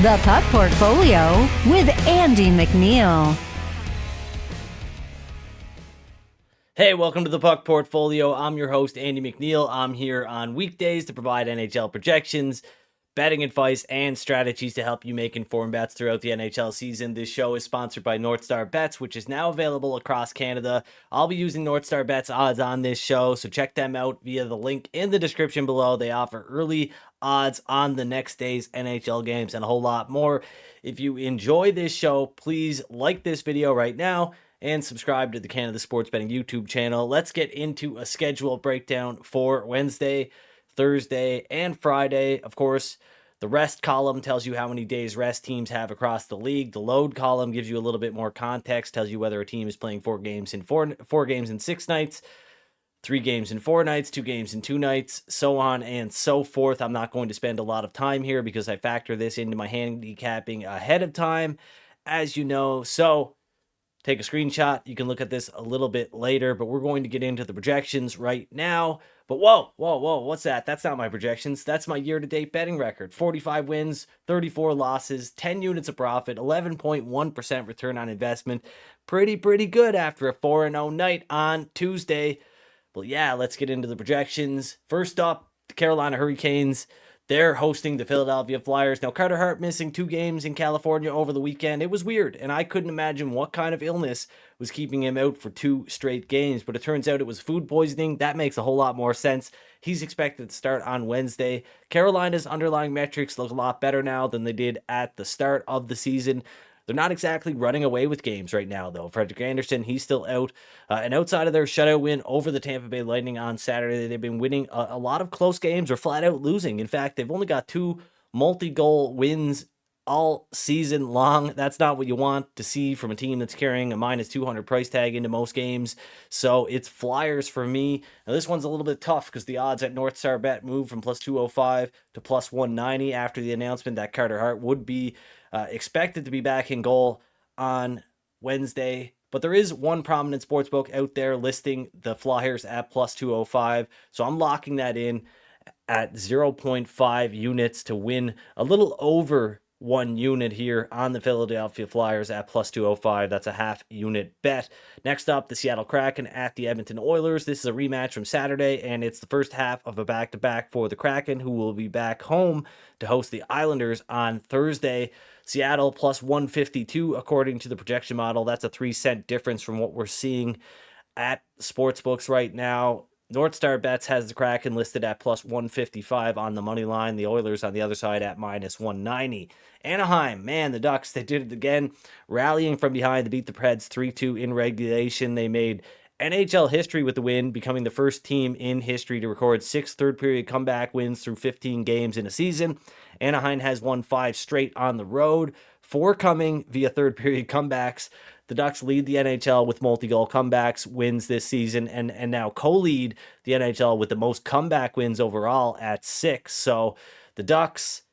The Puck Portfolio with Andy MacNeil. Hey, welcome to the Puck Portfolio. I'm your host, Andy MacNeil. I'm here on weekdays to provide NHL projections, betting advice, and strategies to help you make informed bets throughout the NHL season. This show is sponsored by NorthStar Bets, which is now available across Canada. I'll be using NorthStar Bets odds on this show, so check them out via the link in the description below. They offer early odds on the next day's NHL games and a whole lot more. If you enjoy this show, please like this video right now and subscribe to the Canada Sports Betting YouTube channel. Let's get into a schedule breakdown for Wednesday, Thursday, and Friday. Of course, the rest column tells you how many days rest teams have across the league. The load column gives you a little bit more context, tells you whether a team is playing four games in 6 nights, 3 games in 4 nights, 2 games in 2 nights, so on and so forth. I'm not going to spend a lot of time here because I factor this into my handicapping ahead of time, as you know. So take a screenshot. You can look at this a little bit later, but we're going to get into the projections right now. But whoa, what's that? That's not my projections. That's my year-to-date betting record. 45 wins, 34 losses, 10 units of profit, 11.1% return on investment. Pretty good after a 4-0 night on Tuesday. Well, yeah, let's get into the projections. First up, the Carolina Hurricanes. They're hosting the Philadelphia Flyers. Now, Carter Hart missing 2 games in California over the weekend. It was weird, and I couldn't imagine what kind of illness was keeping him out for 2 straight games, but it turns out it was food poisoning. That makes a whole lot more sense. He's expected to start on Wednesday. Carolina's underlying metrics look a lot better now than they did at the start of the season. They're not exactly running away with games right now, though. Frederik Andersen, he's still out. And outside of their shutout win over the Tampa Bay Lightning on Saturday, they've been winning a lot of close games or flat out losing. In fact, they've only got 2 multi-goal wins all season long. That's not what you want to see from a team that's carrying a minus 200 price tag into most games. So it's Flyers for me. Now, this one's a little bit tough because the odds at NorthStar Bet moved from plus 205 to plus 190 after the announcement that Carter Hart would be expected to be back in goal on Wednesday. But there is one prominent sportsbook out there listing the Flyers at plus 205. So I'm locking that in at 0.5 units to win a little over 1 unit here on the Philadelphia Flyers at plus 205. That's a half unit bet. Next up, the Seattle Kraken at the Edmonton Oilers. This is a rematch from Saturday, and it's the first half of a back-to-back for the Kraken, who will be back home to host the Islanders on Thursday. Seattle plus 152 according to the projection model. That's a 3-cent difference from what we're seeing at sportsbooks right now. NorthStar Bets has the Kraken listed at plus 155 on the money line. The Oilers on the other side at minus 190. Anaheim, man, the Ducks, they did it again, rallying from behind to beat the Preds 3-2 in regulation. They made NHL history with the win, becoming the first team in history to record 6 third-period comeback wins through 15 games in a season. Anaheim has won 5 straight on the road, 4 coming via third-period comebacks. The Ducks lead the NHL with multi-goal comebacks wins this season and now co-lead the NHL with the most comeback wins overall at 6. So the Ducks,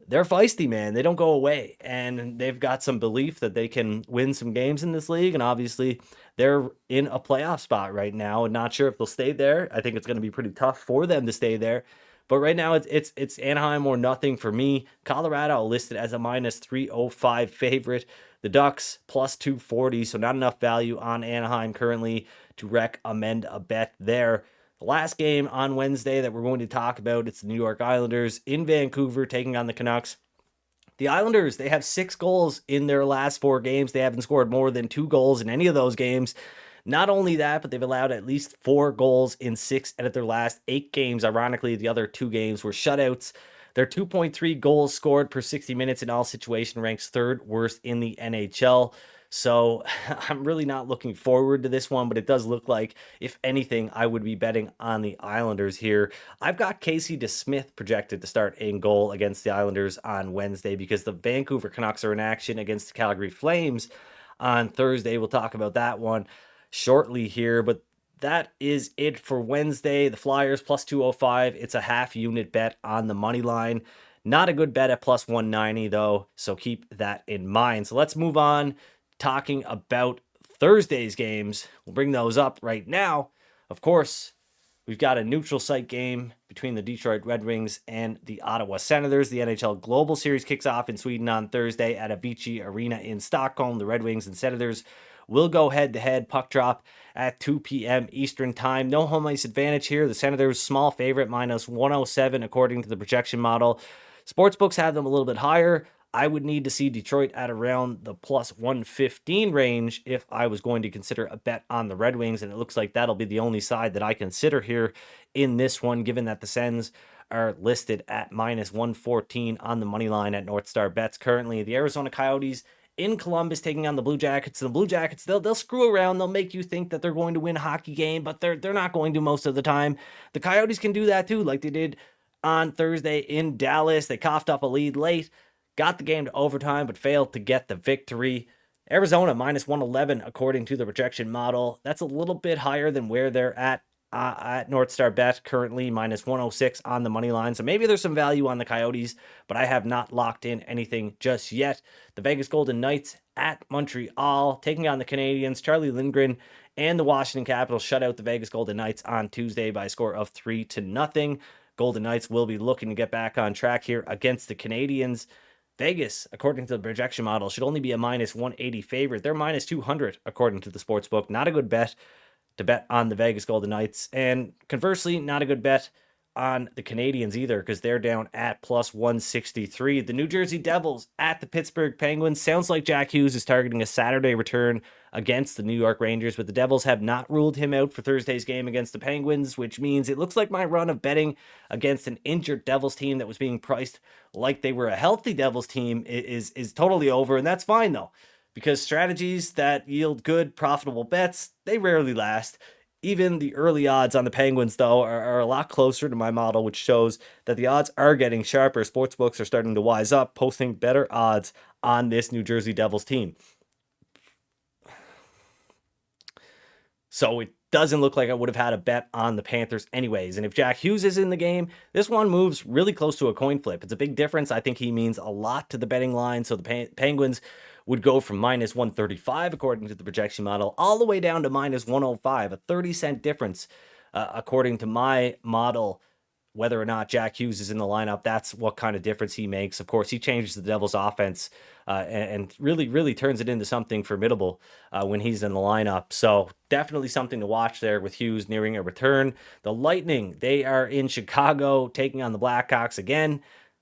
they're feisty, man. They don't go away, and they've got some belief that they can win some games in this league, and obviously they're in a playoff spot right now and not sure if they'll stay there. I think it's going to be pretty tough for them to stay there. But right now, it's Anaheim or nothing for me. Colorado listed as a minus 305 favorite. The Ducks plus 240, so not enough value on Anaheim currently to recommend a bet there. The last game on Wednesday that we're going to talk about, it's the New York Islanders in Vancouver taking on the Canucks. The Islanders, they have 6 goals in their last 4 games. They haven't scored more than 2 goals in any of those games. Not only that, but they've allowed at least 4 goals in 6 out of their last 8 games. Ironically, the other 2 games were shutouts. Their 2.3 goals scored per 60 minutes in all situation ranks 3rd worst in the NHL. So I'm really not looking forward to this one, but it does look like, if anything, I would be betting on the Islanders here. I've got Casey DeSmith projected to start in goal against the Islanders on Wednesday because the Vancouver Canucks are in action against the Calgary Flames on Thursday. We'll talk about that one shortly here, but that is it for Wednesday. The Flyers plus 205. It's a half unit bet on the money line. Not a good bet at plus 190 though, so keep that in mind. So let's move on talking about Thursday's games. We'll bring those up right now. Of course, We've got a neutral site game between the Detroit Red Wings and the Ottawa Senators. The NHL Global Series kicks off in Sweden on Thursday at Avicii Arena in Stockholm. The Red Wings and Senators will go head-to-head. Puck drop at 2 p.m. Eastern Time. No home ice advantage here. The Senators, small favorite, minus 107 according to the projection model. Sportsbooks have them a little bit higher. I would need to see Detroit at around the plus 115 range if I was going to consider a bet on the Red Wings, and it looks like that'll be the only side that I consider here in this one, given that the Sens are listed at minus 114 on the money line at NorthStar Bets currently. The Arizona Coyotes in Columbus taking on the Blue Jackets. The Blue Jackets, they'll screw around. They'll make you think that they're going to win a hockey game, but they're not going to most of the time. The Coyotes can do that too, like they did on Thursday in Dallas. They coughed up a lead late, got the game to overtime, but failed to get the victory. Arizona minus 111 according to the projection model. That's a little bit higher than where they're at NorthStar Bet, currently minus 106 on the money line. So maybe there's some value on the Coyotes, but I have not locked in anything just yet. The Vegas Golden Knights at Montreal taking on the Canadiens. Charlie Lindgren and the Washington Capitals shut out the Vegas Golden Knights on Tuesday by a score of 3-0. Golden Knights will be looking to get back on track here against the Canadiens. Vegas, according to the projection model, should only be a minus 180 favorite. They're minus 200 according to the sportsbook. Not a good bet to bet on the Vegas Golden Knights. And conversely, not a good bet on the Canadiens either, because they're down at plus 163. The New Jersey Devils at the Pittsburgh Penguins. Sounds like Jack Hughes is targeting a Saturday return against the New York Rangers, but the Devils have not ruled him out for Thursday's game against the Penguins, which means it looks like my run of betting against an injured Devils team that was being priced like they were a healthy Devils team is totally over, and that's fine though, because strategies that yield good, profitable bets, they rarely last. Even the early odds on the Penguins, though, are a lot closer to my model, which shows that the odds are getting sharper. Sportsbooks are starting to wise up, posting better odds on this New Jersey Devils team. So it doesn't look like I would have had a bet on the Panthers anyways. And if Jack Hughes is in the game, this one moves really close to a coin flip. It's a big difference. I think he means a lot to the betting line. So the Penguins would go from minus 135, according to the projection model, all the way down to minus 105, a 30-cent difference, according to my model. Whether or not Jack Hughes is in the lineup, that's what kind of difference he makes. Of course, he changes the Devils' offense and really turns it into something formidable when he's in the lineup. So definitely something to watch there with Hughes nearing a return. The Lightning, they are in Chicago taking on the Blackhawks again.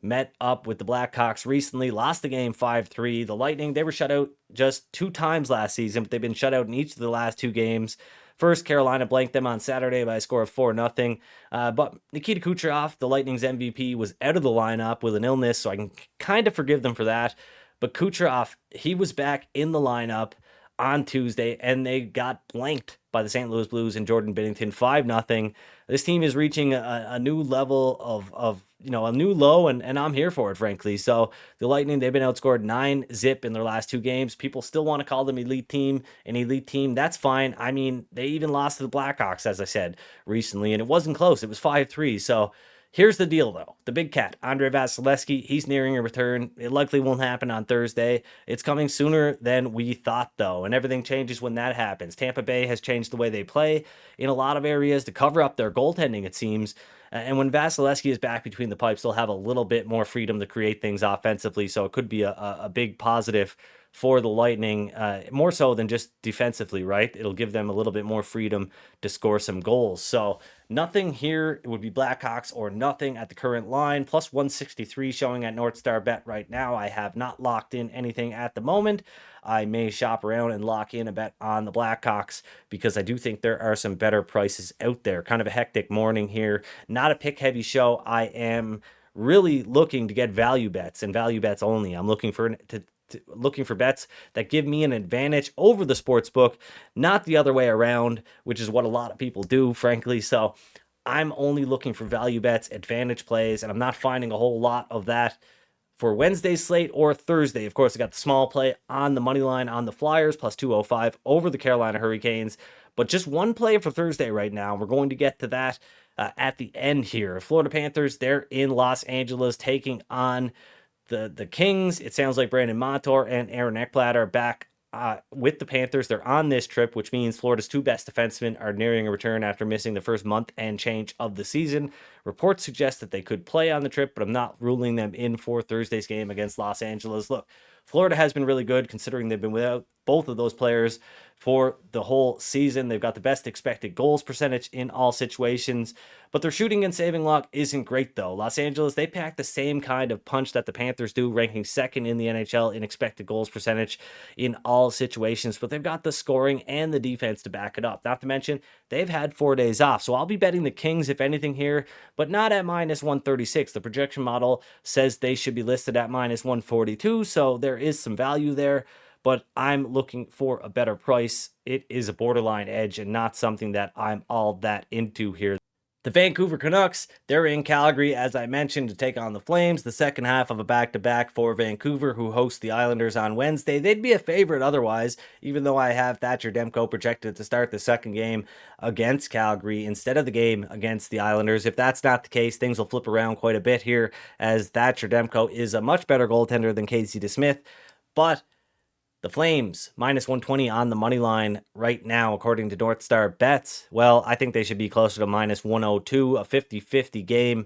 Met up with the Blackhawks recently, lost the game 5-3. The Lightning, they were shut out just 2 times last season, but they've been shut out in each of the last 2 games. First, Carolina blanked them on Saturday by a score of 4-0. But Nikita Kucherov, the Lightning's MVP, was out of the lineup with an illness, so I can kind of forgive them for that. But Kucherov, he was back in the lineup on Tuesday, and they got blanked by the St. Louis Blues and Jordan Binnington 5-0. This team is reaching a new level of a new low, and I'm here for it, frankly. So the Lightning, they've been outscored 9-0 in their last 2 games. People still want to call them an elite team. That's fine. I mean, they even lost to the Blackhawks, as I said, recently, and it wasn't close. It was 5-3. So here's the deal, though. The big cat, Andrei Vasilevsky, he's nearing a return. It likely won't happen on Thursday. It's coming sooner than we thought, though, and everything changes when that happens. Tampa Bay has changed the way they play in a lot of areas to cover up their goaltending, it seems. And when Vasilevsky is back between the pipes, they'll have a little bit more freedom to create things offensively, so it could be a big positive for the Lightning, more so than just defensively, right? It'll give them a little bit more freedom to score some goals. So nothing here. It would be Blackhawks or nothing at the current line. Plus 163 showing at NorthStar Bet right now. I have not locked in anything at the moment. I may shop around and lock in a bet on the Blackhawks because I do think there are some better prices out there. Kind of a hectic morning here. Not a pick-heavy show. I am really looking to get value bets and value bets only. I'm looking for bets that give me an advantage over the sports book, not the other way around, which is what a lot of people do, frankly. So I'm only looking for value bets, advantage plays, and I'm not finding a whole lot of that for Wednesday's slate or Thursday. Of course, I got the small play on the money line on the Flyers, plus 205 over the Carolina Hurricanes. But just one play for Thursday right now. We're going to get to that at the end here. Florida Panthers, they're in Los Angeles taking on the Kings. It sounds like Brandon Montour and Aaron Ekblad are back with the Panthers. They're on this trip, which means Florida's 2 best defensemen are nearing a return after missing the first month and change of the season. Reports suggest that they could play on the trip, but I'm not ruling them in for Thursday's game against Los Angeles. Look, Florida has been really good considering they've been without both of those players for the whole season. They've got the best expected goals percentage in all situations, but their shooting and saving luck isn't great though. Los Angeles, they pack the same kind of punch that the Panthers do, ranking second in the NHL in expected goals percentage in all situations, but they've got the scoring and the defense to back it up. Not to mention, they've had 4 days off, so I'll be betting the Kings if anything here, but not at minus 136. The projection model says they should be listed at minus 142, so there is some value there, but I'm looking for a better price. It is a borderline edge and not something that I'm all that into here. The Vancouver Canucks, they're in Calgary, as I mentioned, to take on the Flames, the second half of a back-to-back for Vancouver, who host the Islanders on Wednesday. They'd be a favorite otherwise, even though I have Thatcher Demko projected to start the second game against Calgary instead of the game against the Islanders. If that's not the case, things will flip around quite a bit here, as Thatcher Demko is a much better goaltender than Casey DeSmith, but the Flames, minus 120 on the money line right now, according to NorthStar Bets. Well, I think they should be closer to minus 102, a 50-50 game,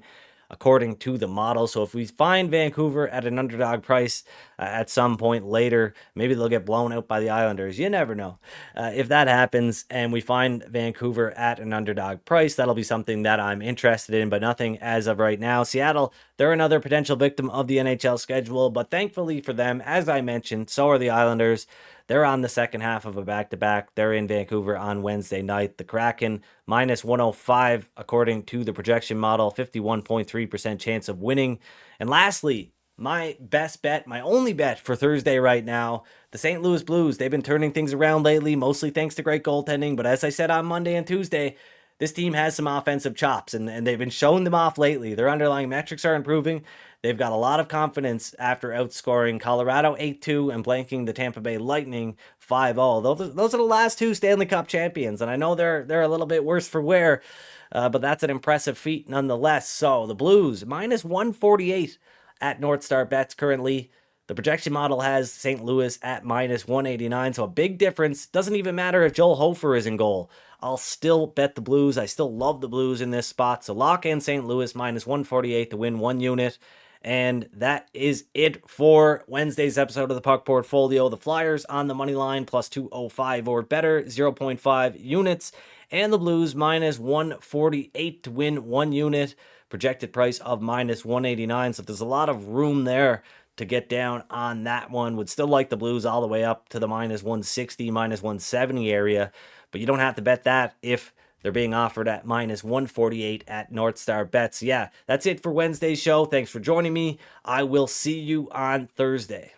according to the model. So if we find Vancouver at an underdog price at some point later, maybe they'll get blown out by the Islanders. You never know. If that happens and we find Vancouver at an underdog price, that'll be something that I'm interested in, but nothing as of right now. Seattle, they're another potential victim of the NHL schedule, but thankfully for them, as I mentioned, so are the Islanders. They're on the second half of a back-to-back. They're in Vancouver on Wednesday night. The Kraken, minus 105, according to the projection model, 51.3% chance of winning. And lastly, my best bet, my only bet for Thursday right now, the St. Louis Blues. They've been turning things around lately, mostly thanks to great goaltending. But as I said on Monday and Tuesday, this team has some offensive chops, and they've been showing them off lately. Their underlying metrics are improving. They've got a lot of confidence after outscoring Colorado 8-2 and blanking the Tampa Bay Lightning 5-0. Those are the last 2 Stanley Cup champions, and I know they're a little bit worse for wear, but that's an impressive feat nonetheless. So the Blues, minus 148 at NorthStar Bets currently. The projection model has St. Louis at minus 189, so a big difference. Doesn't even matter if Joel Hofer is in goal. I'll still bet the Blues. I still love the Blues in this spot. So lock in St. Louis minus 148 to win 1 unit. And that is it for Wednesday's episode of the Puck Portfolio. The Flyers on the money line plus 205 or better, 0.5 units. And the Blues minus 148 to win 1 unit. Projected price of minus 189. So there's a lot of room there to get down on that one. Would still like the Blues all the way up to the minus 160, minus 170 area. But you don't have to bet that if they're being offered at minus 148 at NorthStar Bets. Yeah, that's it for Wednesday's show. Thanks for joining me. I will see you on Thursday.